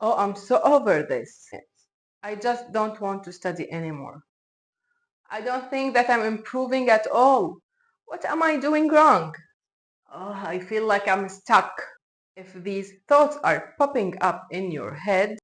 Oh, I'm so over this. I just don't want to study anymore. I don't think that I'm improving at all. What am I doing wrong? Oh, I feel like I'm stuck. If these thoughts are popping up in your head,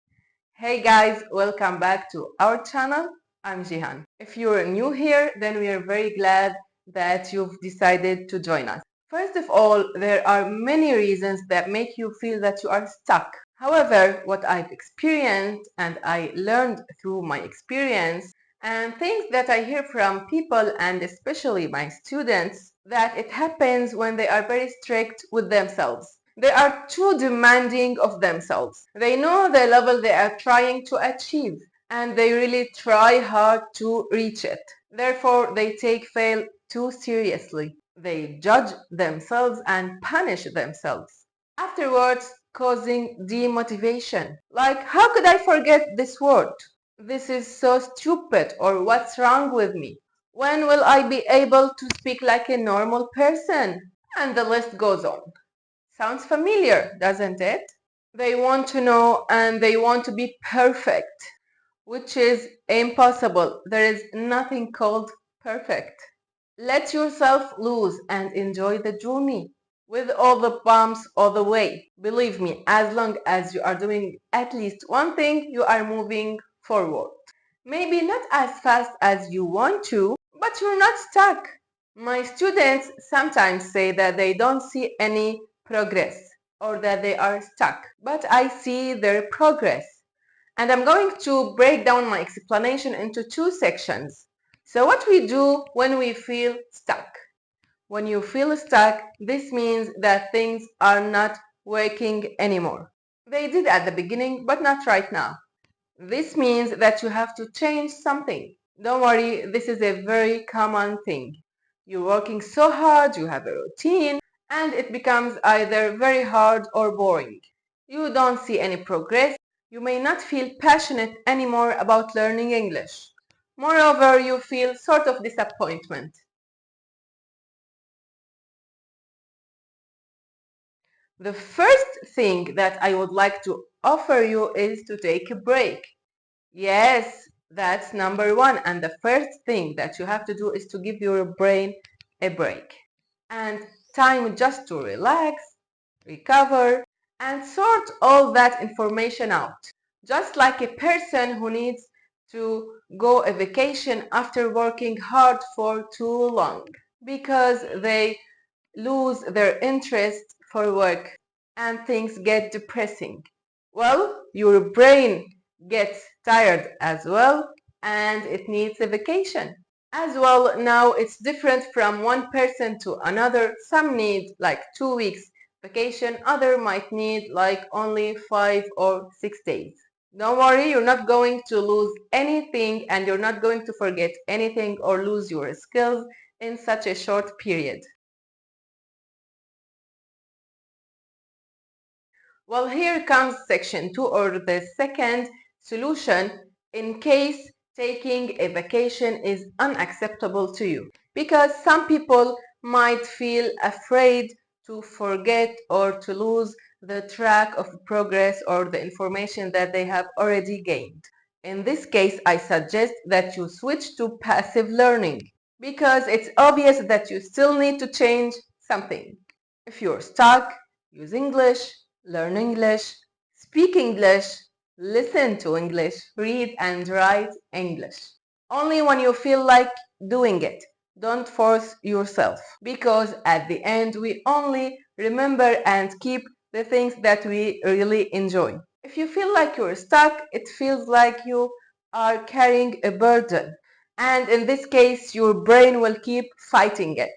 hey guys, welcome back to our channel. I'm Jeihan. If you're new here, then we are very glad that you've decided to join us. First of all, there are many reasons that make you feel that you are stuck. However, what I've experienced and I learned through my experience and things that I hear from people and especially my students, that it happens when they are very strict with themselves. They are too demanding of themselves. They know the level they are trying to achieve and they really try hard to reach it. Therefore, they take fail too seriously. They judge themselves and punish themselves. Afterwards, causing demotivation. Like, how could I forget this word? This is so stupid, or what's wrong with me? When will I be able to speak like a normal person? And the list goes on. Sounds familiar, doesn't it? They want to know and they want to be perfect, which is impossible. There is nothing called perfect. Let yourself loose and enjoy the journey with all the bumps all the way. Believe me, as long as you are doing at least one thing, you are moving forward. Maybe not as fast as you want to, but you're not stuck. My students sometimes say that they don't see any progress or that they are stuck, but I see their progress. And I'm going to break down my explanation into two sections. So what we do when we feel stuck. When you feel stuck, this means that things are not working anymore. They did at the beginning, but not right now. This means that you have to change something. Don't worry, this is a very common thing. You're working so hard, you have a routine, and it becomes either very hard or boring. You don't see any progress. You may not feel passionate anymore about learning English. Moreover, you feel sort of disappointment. The first thing that I would like to offer you is to take a break. Yes, that's number one. And the first thing that you have to do is to give your brain a break and time just to relax, recover, and sort all that information out. Just like a person who needs to go a vacation after working hard for too long because they lose their interest for work and things get depressing. Well, your brain gets tired as well and it needs a vacation. As well, now it's different from one person to another. Some need like 2 weeks vacation, other might need like only 5 or 6 days. Don't worry, you're not going to lose anything and you're not going to forget anything or lose your skills in such a short period. Well, here comes section 2 or the second solution in case taking a vacation is unacceptable to you. Because some people might feel afraid to forget or to lose the track of progress or the information that they have already gained. In this case, I suggest that you switch to passive learning because it's obvious that you still need to change something. If you're stuck, use English, learn English, speak English, listen to English, read and write English. Only when you feel like doing it. Don't force yourself because at the end we only remember and keep the things that we really enjoy. If you feel like you're stuck, it feels like you are carrying a burden. And in this case, your brain will keep fighting it.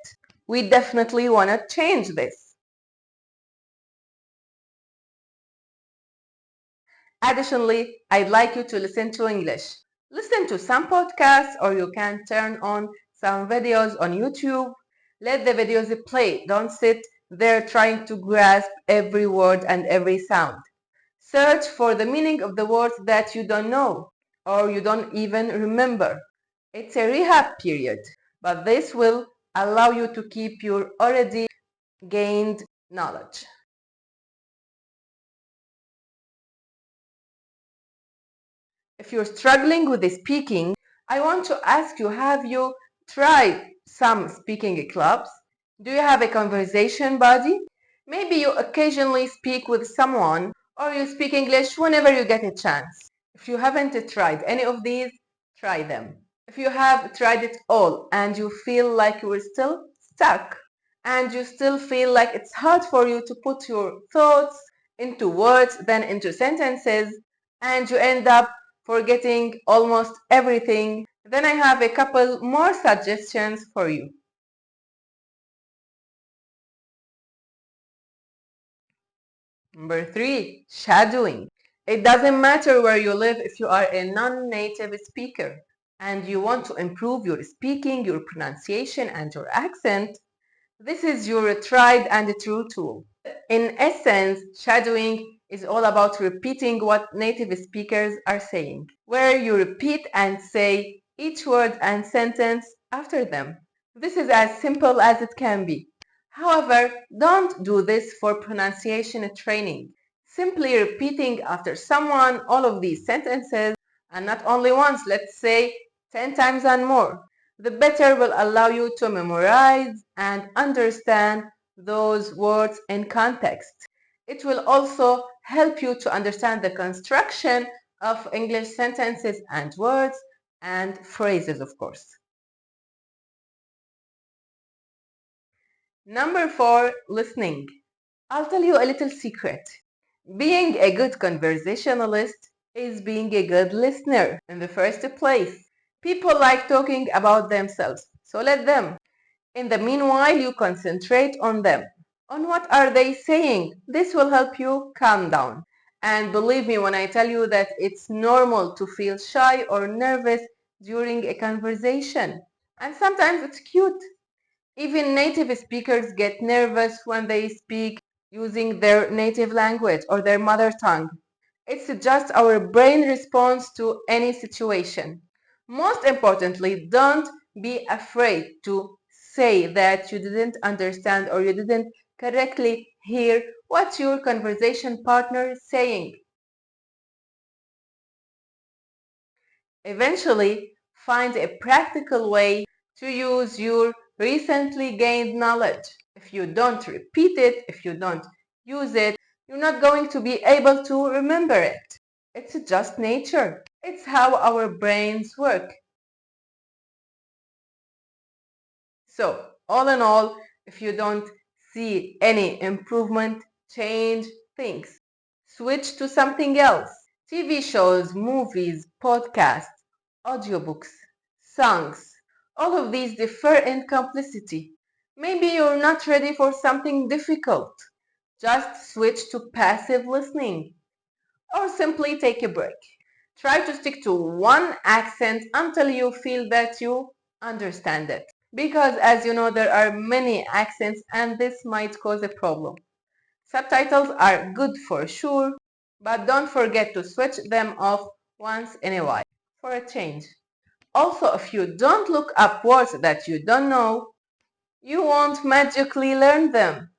We definitely want to change this. Additionally, I'd like you to listen to English. Listen to some podcasts or you can turn on some videos on YouTube. Let the videos play. Don't sit there trying to grasp every word and every sound. Search for the meaning of the words that you don't know or you don't even remember. It's a rehab period, but this will allow you to keep your already gained knowledge. If you're struggling with the speaking, I want to ask you, have you tried some speaking clubs? Do you have a conversation buddy? Maybe you occasionally speak with someone, or you speak English whenever you get a chance. If you haven't tried any of these, try them. If you have tried it all and you feel like you are still stuck, and you still feel like it's hard for you to put your thoughts into words, then into sentences, and you end up forgetting almost everything, then I have a couple more suggestions for you. Number 3, shadowing. It doesn't matter where you live if you are a non-native speaker and you want to improve your speaking, your pronunciation, and your accent. This is your tried and true tool. In essence, shadowing is all about repeating what native speakers are saying, where you repeat and say each word and sentence after them. This is as simple as it can be. However, don't do this for pronunciation training. Simply repeating after someone all of these sentences, and not only once, let's say 10 times and more, the better will allow you to memorize and understand those words in context. It will also help you to understand the construction of English sentences and words and phrases, of course. Number 4, listening. I'll tell you a little secret. Being a good conversationalist is being a good listener in the first place. People like talking about themselves, so let them. In the meanwhile, you concentrate on them. On what are they saying? This will help you calm down. And believe me when I tell you that it's normal to feel shy or nervous during a conversation. And sometimes it's cute. Even native speakers get nervous when they speak using their native language or their mother tongue. It's just our brain response to any situation. Most importantly, don't be afraid to say that you didn't understand or you didn't correctly hear what your conversation partner is saying. Eventually, find a practical way to use your recently gained knowledge. If you don't repeat it, if you don't use it, you're not going to be able to remember it. It's just nature. It's how our brains work. So, all in all, if you don't see any improvement, change things. Switch to something else. TV shows, movies, podcasts, audiobooks, songs. All of these differ in complexity. Maybe you're not ready for something difficult. Just switch to passive listening. Or simply take a break. Try to stick to one accent until you feel that you understand it. Because as you know, there are many accents and this might cause a problem. Subtitles are good for sure, but don't forget to switch them off once in a while for a change. Also, if you don't look up words that you don't know, you won't magically learn them.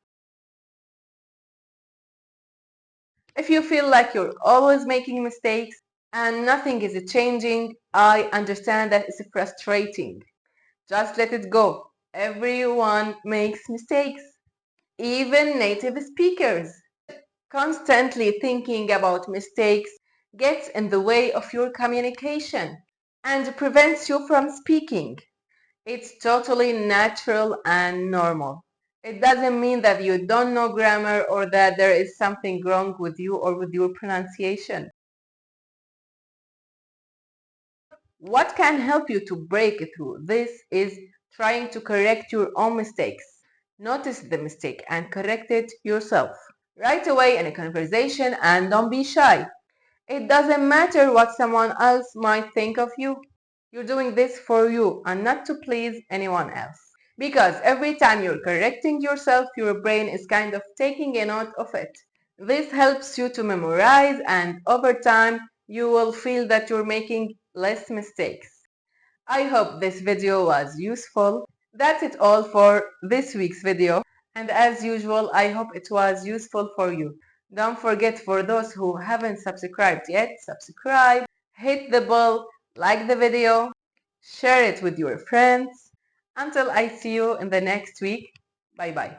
If you feel like you're always making mistakes and nothing is changing, I understand that it's frustrating. Just let it go. Everyone makes mistakes, even native speakers. Constantly thinking about mistakes gets in the way of your communication and prevents you from speaking. It's totally natural and normal. It doesn't mean that you don't know grammar or that there is something wrong with you or with your pronunciation. What can help you to break through this is trying to correct your own mistakes. Notice the mistake and correct it yourself right away in a conversation, and don't be shy. It doesn't matter what someone else might think of you. You're doing this for you and not to please anyone else. Because every time you're correcting yourself, your brain is kind of taking a note of it. This helps you to memorize, and over time, you will feel that you're making less mistakes. I hope this video was useful. That's it all for this week's video. And as usual, I hope it was useful for you. Don't forget, for those who haven't subscribed yet, subscribe hit the bell, like the video, share it with your friends. Until I see you in the next week. Bye bye.